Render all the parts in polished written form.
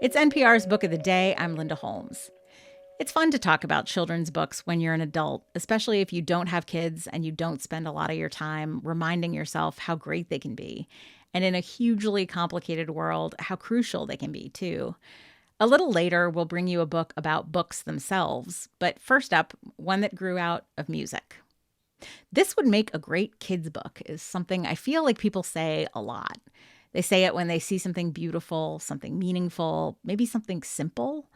It's NPR's Book of the Day. I'm Linda Holmes. It's fun to talk about children's books when you're an adult, especially if you don't have kids and you don't spend a lot of your time reminding yourself how great they can be. And in a hugely complicated world, how crucial they can be, too. A little later, we'll bring you a book about books themselves. But first up, one that grew out of music. This would make a great kids' book, is something I feel like people say a lot. They say it when they see something beautiful, something meaningful, maybe something simple.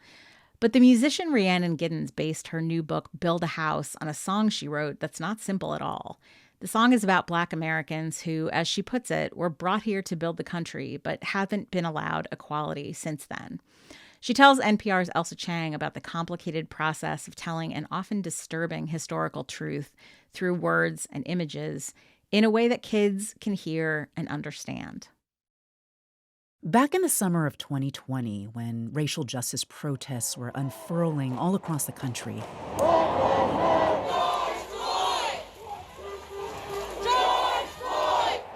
But the musician Rhiannon Giddens based her new book, Build a House, on a song she wrote that's not simple at all. The song is about Black Americans who, as she puts it, were brought here to build the country, but haven't been allowed equality since then. She tells NPR's Ailsa Chang about the complicated process of telling an often disturbing historical truth through words and images in a way that kids can hear and understand. Back in the summer of 2020, when racial justice protests were unfurling all across the country,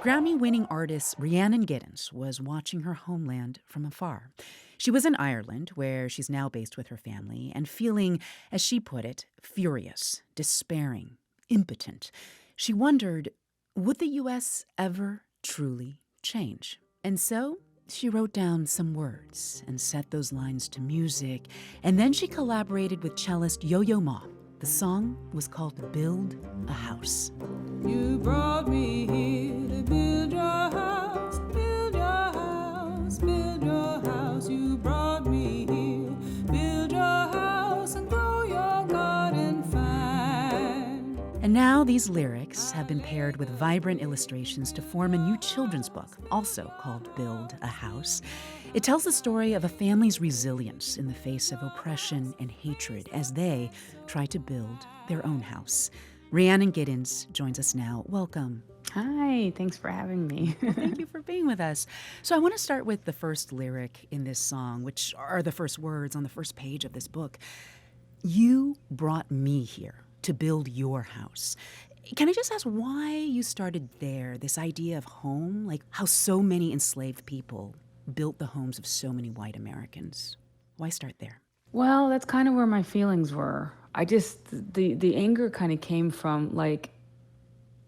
Grammy-winning artist Rhiannon Giddens was watching her homeland from afar. She was in Ireland, where she's now based with her family, and feeling, as she put it, furious, despairing, impotent. She wondered, would the U.S. ever truly change? And so she wrote down some words and set those lines to music, and then she collaborated with cellist Yo-Yo Ma. The song was called Build a House. You brought me here to build your house, build your house, build your house. You brought me here, build your house and grow your garden fine. And now these lyrics have been paired with vibrant illustrations to form a new children's book, also called Build a House. It tells the story of a family's resilience in the face of oppression and hatred as they try to build their own house. Rhiannon Giddens joins us now. Welcome. Hi, thanks for having me. Well, thank you for being with us. So I want to start with the first lyric in this song, which are the first words on the first page of this book. You brought me here to build your house. Can I just ask why you started there, this idea of home, like how so many enslaved people built the homes of so many white Americans? Why start there? Well, that's kind of where my feelings were. The anger kind of came from like,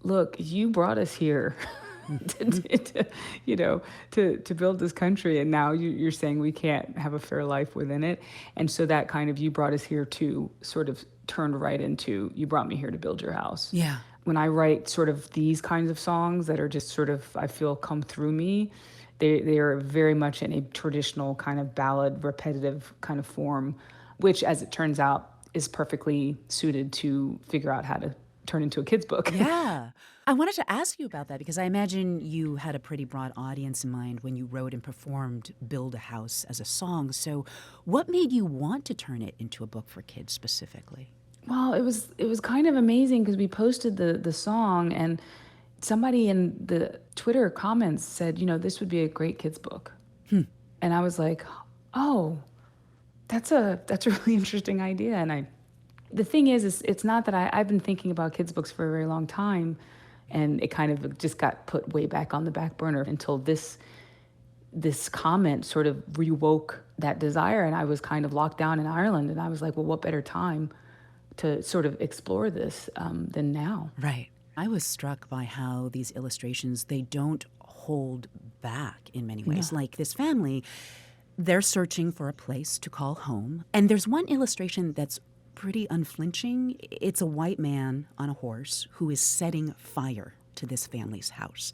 look, you brought us here to build this country, and now you're saying we can't have a fair life within it. And so that kind of, you brought us here to sort of turned right into, you brought me here to build your house. Yeah. When I write sort of these kinds of songs that are just sort of, I feel, come through me, they are very much in a traditional kind of ballad, repetitive kind of form, which, as it turns out, is perfectly suited to figure out how to turn into a kid's book. Yeah. I wanted to ask you about that because I imagine you had a pretty broad audience in mind when you wrote and performed Build a House as a song. So what made you want to turn it into a book for kids specifically? Well, it was kind of amazing because we posted the song, and somebody in the Twitter comments said, this would be a great kid's book. And I was like, oh, that's a really interesting idea. And the thing is it's not that I've been thinking about kids' books for a very long time, and it kind of just got put way back on the back burner until this comment sort of rewoke that desire. And I was kind of locked down in Ireland, and I was like, well, what better time to sort of explore this than now? Right. I was struck by how these illustrations, they don't hold back in many ways. No. Like this family, they're searching for a place to call home. And there's one illustration that's pretty unflinching. It's a white man on a horse who is setting fire to this family's house.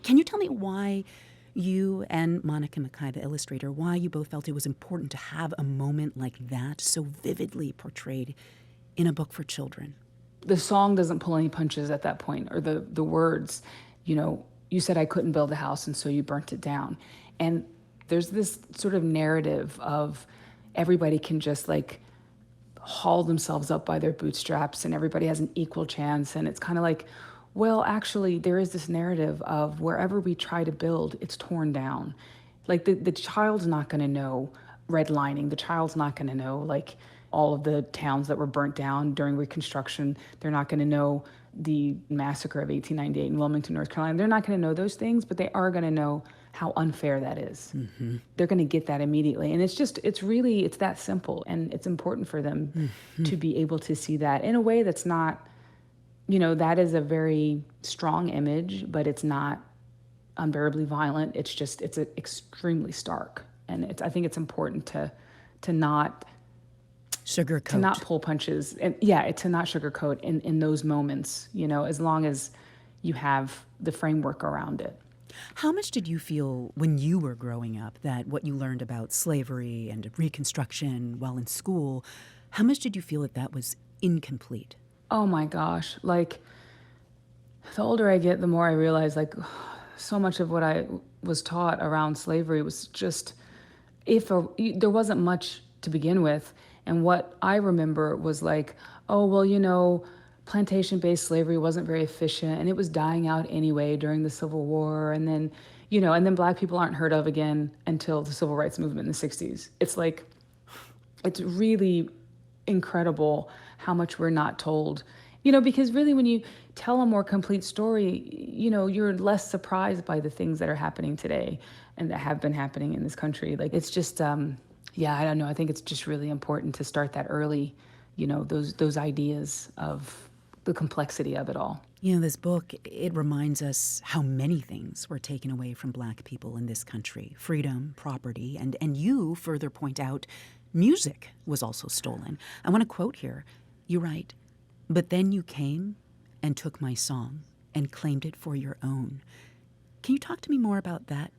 Can you tell me why you and Monica Mikai, the illustrator, why you both felt it was important to have a moment like that so vividly portrayed in a book for children? The song doesn't pull any punches at that point, or the words, you said I couldn't build a house and so you burnt it down. And there's this sort of narrative of everybody can just like haul themselves up by their bootstraps and everybody has an equal chance. And it's kind of like, well, actually, there is this narrative of wherever we try to build, it's torn down. Like the child's not going to know redlining. The child's not going to know like all of the towns that were burnt down during Reconstruction. They're not going to know the massacre of 1898 in Wilmington, North Carolina. They're not going to know those things, but they are going to know how unfair that is. They're going to get that immediately. And it's that simple. And it's important for them to be able to see that in a way that's not, that is a very strong image, but it's not unbearably violent. It's extremely stark. And I think it's important to not Sugarcoat. to not pull punches, and to not sugarcoat in those moments, as long as you have the framework around it. How much did you feel when you were growing up that what you learned about slavery and Reconstruction while in school, how much did you feel that was incomplete? Oh my gosh. Like, the older I get, the more I realize, like, so much of what I was taught around slavery was just, there wasn't much to begin with. And what I remember was like, oh, well, plantation-based slavery wasn't very efficient, and it was dying out anyway during the Civil War. And then, and then Black people aren't heard of again until the Civil Rights Movement in the 60s. It's like, it's really incredible how much we're not told, because really when you tell a more complete story, you're less surprised by the things that are happening today and that have been happening in this country. Like, it's just, I don't know. I think it's just really important to start that early, those ideas of the complexity of it all. This book, it reminds us how many things were taken away from Black people in this country. Freedom, property, and you further point out music was also stolen. I want to quote here. You write, "But then you came and took my song and claimed it for your own." Can you talk to me more about that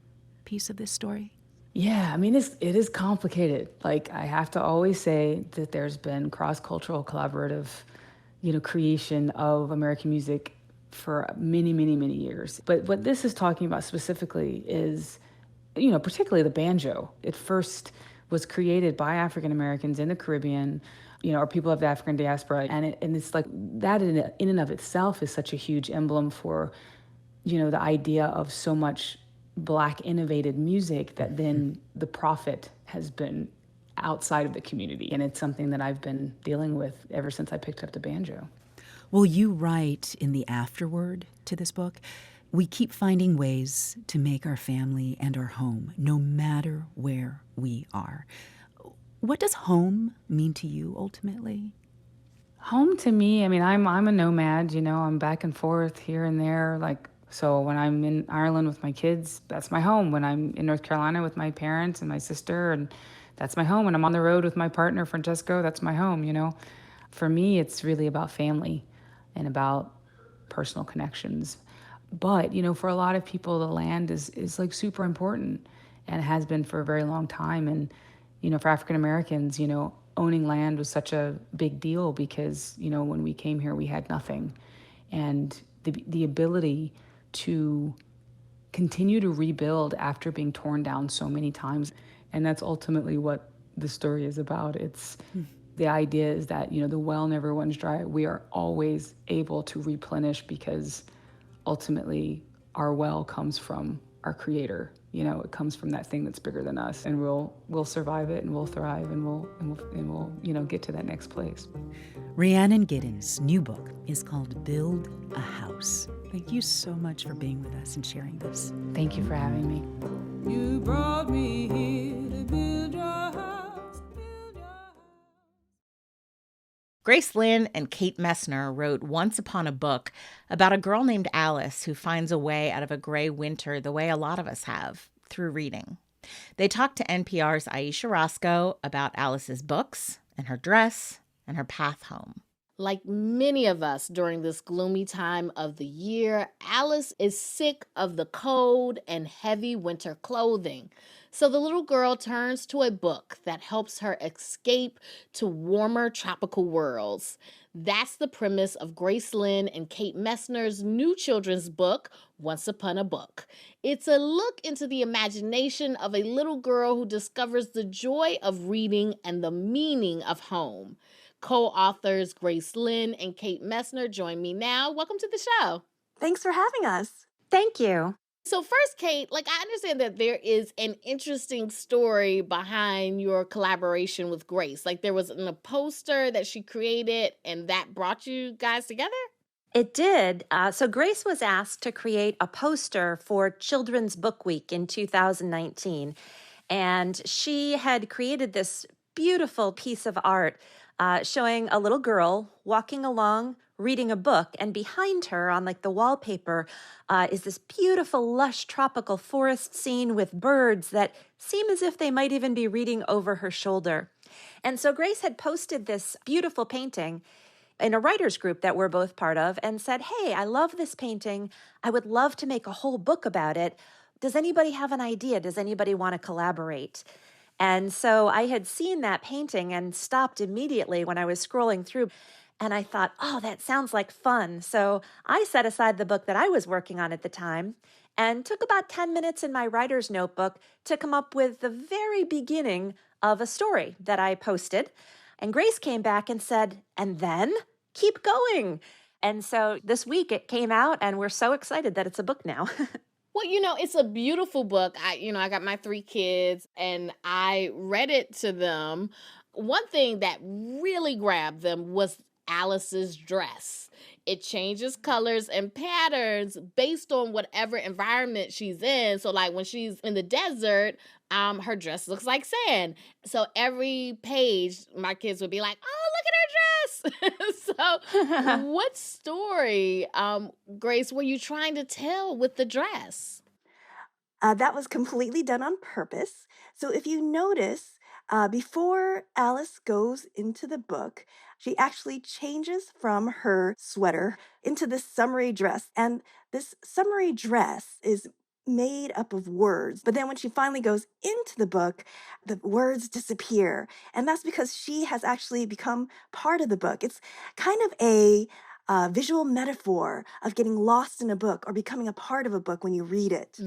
piece of this story? Yeah, I mean, it is complicated. Like, I have to always say that there's been cross-cultural collaborative, creation of American music for many, many, many years. But what this is talking about specifically is, particularly the banjo. It first was created by African Americans in the Caribbean, or people of the African diaspora. And it's like that in and of itself is such a huge emblem for, the idea of so much Black innovated music that then the profit has been outside of the community. And it's something that I've been dealing with ever since I picked up the banjo. Well, you write in the afterword to this book, "We keep finding ways to make our family and our home, no matter where we are." What does home mean to you ultimately? Home to me, I mean, I'm a nomad, I'm back and forth here and there. Like, so when I'm in Ireland with my kids, that's my home. When I'm in North Carolina with my parents and my sister, and that's my home. When I'm on the road with my partner, Francesco, that's my home, For me, it's really about family and about personal connections. But, for a lot of people, the land is like super important and has been for a very long time. And, for African Americans, owning land was such a big deal because, when we came here, we had nothing. And the ability to continue to rebuild after being torn down so many times. And that's ultimately what the story is about. It's the idea is that, the well never runs dry. We are always able to replenish because ultimately our well comes from our Creator. It comes from that thing that's bigger than us, and we'll survive it, and we'll thrive, and we'll get to that next place. Rhiannon Giddens' new book is called Build a House. Thank you so much for being with us and sharing this. Thank you for having me. You brought me here to build your house, build your house. Grace Lynn and Kate Messner wrote Once Upon a Book about a girl named Alice who finds a way out of a gray winter the way a lot of us have, through reading. They talked to NPR's Ayesha Rascoe about Alice's books and her dress and her path home. Like many of us during this gloomy time of the year, Alice is sick of the cold and heavy winter clothing. So the little girl turns to a book that helps her escape to warmer tropical worlds. That's the premise of Grace Lynn and Kate Messner's new children's book, Once Upon a Book. It's a look into the imagination of a little girl who discovers the joy of reading and the meaning of home. Co-authors Grace Lynn and Kate Messner join me now. Welcome to the show. Thanks for having us. Thank you. So first, Kate, I understand that there is an interesting story behind your collaboration with Grace. There was a poster that she created and that brought you guys together? It did. So Grace was asked to create a poster for Children's Book Week in 2019. And she had created this beautiful piece of art showing a little girl walking along reading a book. And behind her on like the wallpaper is this beautiful, lush tropical forest scene with birds that seem as if they might even be reading over her shoulder. And so Grace had posted this beautiful painting in a writer's group that we're both part of and said, "Hey, I love this painting. I would love to make a whole book about it. Does anybody have an idea? Does anybody want to collaborate?" And so I had seen that painting and stopped immediately when I was scrolling through. And I thought, oh, that sounds like fun. So I set aside the book that I was working on at the time and took about 10 minutes in my writer's notebook to come up with the very beginning of a story that I posted. And Grace came back and said, "And then keep going." And so this week it came out, and we're so excited that it's a book now. Well, it's a beautiful book. I got my 3 kids and I read it to them. One thing that really grabbed them was Alice's dress. It changes colors and patterns based on whatever environment she's in. So like when she's in the desert, her dress looks like sand. So every page, my kids would be like, "Oh, look at her dress." So what story, Grace, were you trying to tell with the dress? That was completely done on purpose. So if you notice, before Alice goes into the book, she actually changes from her sweater into this summery dress. And this summery dress is made up of words. But then when she finally goes into the book, the words disappear. And that's because she has actually become part of the book. It's kind of a visual metaphor of getting lost in a book or becoming a part of a book when you read it. So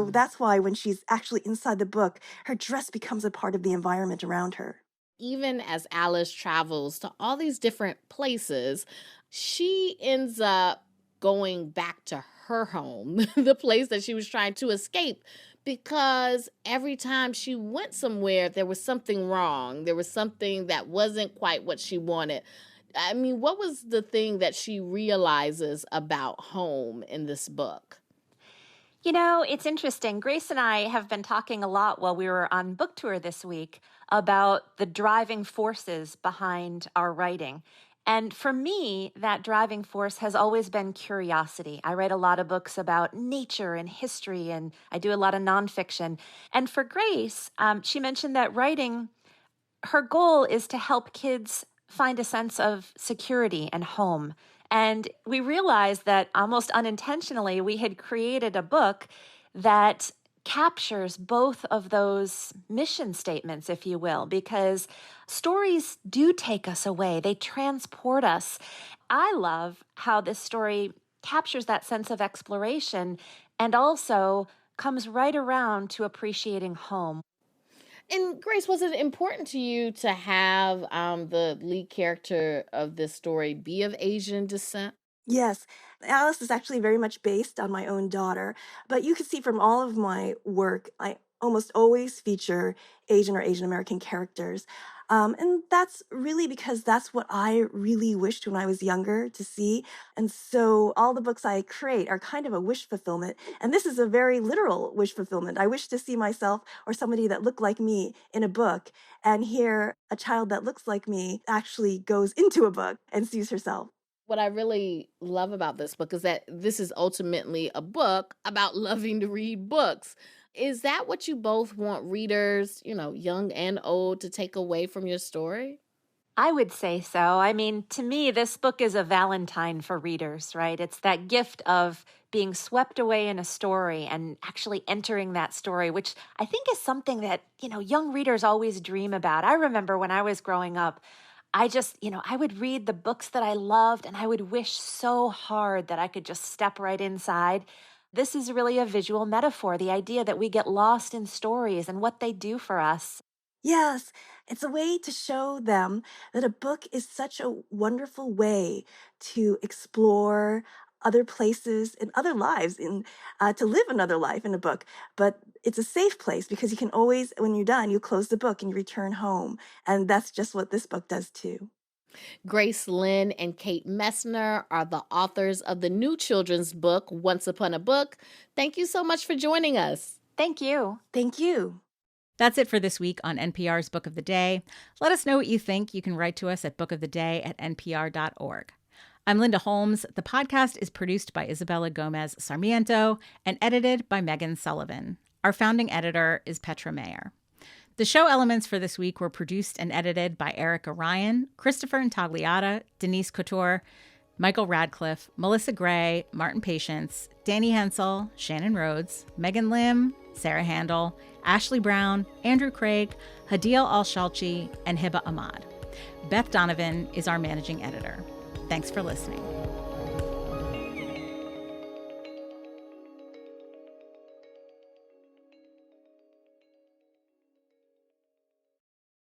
Mm. that's why when she's actually inside the book, her dress becomes a part of the environment around her. Even as Alice travels to all these different places, she ends up going back to her home, the place that she was trying to escape, because every time she went somewhere, there was something wrong. There was something that wasn't quite what she wanted. I mean, what was the thing that she realizes about home in this book? You know, it's interesting. Grace and I have been talking a lot while we were on book tour this week about the driving forces behind our writing. And for me, that driving force has always been curiosity. I write a lot of books about nature and history, and I do a lot of nonfiction. And for Grace, she mentioned that writing, her goal is to help kids find a sense of security and home. And we realized that almost unintentionally, we had created a book that captures both of those mission statements, if you will, because stories do take us away, they transport us. I love how this story captures that sense of exploration and also comes right around to appreciating home. And Grace, was it important to you to have the lead character of this story be of Asian descent? Yes, Alice is actually very much based on my own daughter, but you can see from all of my work, I almost always feature Asian or Asian American characters. And that's really because that's what I really wished when I was younger to see. And so all the books I create are kind of a wish fulfillment. And this is a very literal wish fulfillment. I wish to see myself or somebody that looked like me in a book, and here a child that looks like me actually goes into a book and sees herself. What I really love about this book is that this is ultimately a book about loving to read books. Is that what you both want readers, young and old, to take away from your story? I would say so. I mean, to me, this book is a Valentine for readers, right? It's that gift of being swept away in a story and actually entering that story, which I think is something that, young readers always dream about. I remember when I was growing up, I would read the books that I loved and I would wish so hard that I could just step right inside. This is really a visual metaphor, the idea that we get lost in stories and what they do for us. Yes, it's a way to show them that a book is such a wonderful way to explore other places and other lives, and to live another life in a book. But it's a safe place because you can always, when you're done, you close the book and you return home. And that's just what this book does too. Grace Lynn and Kate Messner are the authors of the new children's book, Once Upon a Book. Thank you so much for joining us. Thank you. Thank you. That's it for this week on NPR's Book of the Day. Let us know what you think. You can write to us at bookoftheday@npr.org. I'm Linda Holmes. The podcast is produced by Isabella Gomez Sarmiento and edited by Megan Sullivan. Our founding editor is Petra Mayer. The show elements for this week were produced and edited by Erica Ryan, Christopher Intagliata, Denise Couture, Michael Radcliffe, Melissa Gray, Martin Patience, Danny Hensel, Shannon Rhodes, Megan Lim, Sarah Handel, Ashley Brown, Andrew Craig, Hadil Al-Shalchi, and Hiba Ahmad. Beth Donovan is our managing editor. Thanks for listening.